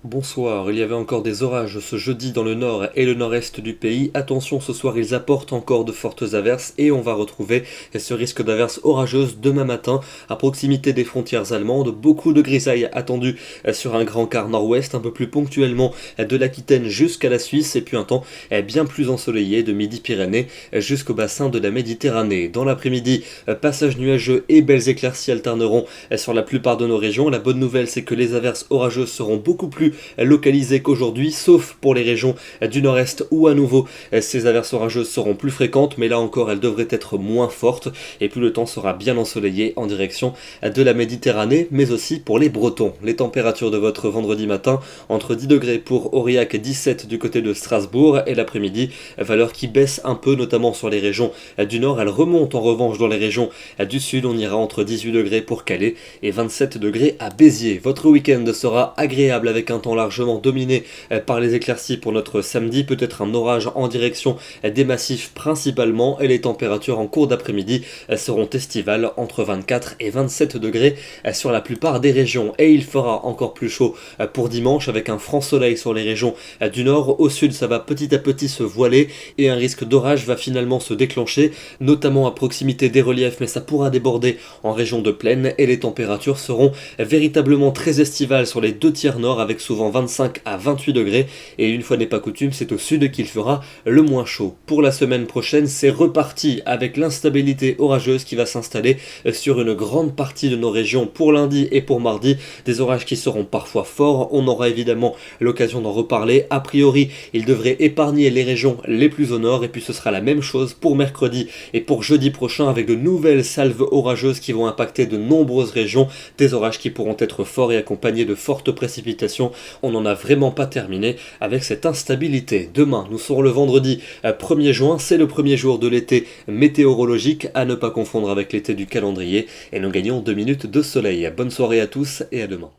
Bonsoir, il y avait encore des orages ce jeudi dans le nord et le nord-est du pays. Attention, ce soir ils apportent encore de fortes averses et on va retrouver ce risque d'averses orageuses demain matin à proximité des frontières allemandes. Beaucoup de grisailles attendues sur un grand quart nord-ouest, un peu plus ponctuellement de l'Aquitaine jusqu'à la Suisse et puis un temps bien plus ensoleillé de Midi-Pyrénées jusqu'au bassin de la Méditerranée. Dans l'après-midi, passage nuageux et belles éclaircies alterneront sur la plupart de nos régions. La bonne nouvelle, c'est que les averses orageuses seront beaucoup plus localisées qu'aujourd'hui, sauf pour les régions du nord-est où à nouveau ces averses orageuses seront plus fréquentes, mais là encore elles devraient être moins fortes et puis le temps sera bien ensoleillé en direction de la Méditerranée, mais aussi pour les Bretons. Les températures de votre vendredi matin, entre 10 degrés pour Aurillac et 17 du côté de Strasbourg, et l'après-midi, valeur qui baisse un peu notamment sur les régions du nord. Elle remonte en revanche dans les régions du sud, on ira entre 18 degrés pour Calais et 27 degrés à Béziers. Votre week-end sera agréable avec un temps largement dominé par les éclaircies pour notre samedi, peut-être un orage en direction des massifs principalement, et les températures en cours d'après-midi seront estivales entre 24 et 27 degrés sur la plupart des régions, et il fera encore plus chaud pour dimanche avec un franc soleil sur les régions du nord. Au sud, ça va petit à petit se voiler et un risque d'orage va finalement se déclencher, notamment à proximité des reliefs, mais ça pourra déborder en région de plaine, et les températures seront véritablement très estivales sur les deux tiers nord avec souvent 25 à 28 degrés, et une fois n'est pas coutume, c'est au sud qu'il fera le moins chaud. Pour la semaine prochaine, c'est reparti avec l'instabilité orageuse qui va s'installer sur une grande partie de nos régions pour lundi et pour mardi, des orages qui seront parfois forts, on aura évidemment l'occasion d'en reparler. A priori, ils devraient épargner les régions les plus au nord, et puis ce sera la même chose pour mercredi et pour jeudi prochain avec de nouvelles salves orageuses qui vont impacter de nombreuses régions, des orages qui pourront être forts et accompagnés de fortes précipitations. On n'en a vraiment pas terminé avec cette instabilité. Demain, nous serons le vendredi 1er juin, c'est le premier jour de l'été météorologique, à ne pas confondre avec l'été du calendrier, et nous gagnons 2 minutes de soleil. Bonne soirée à tous et à demain.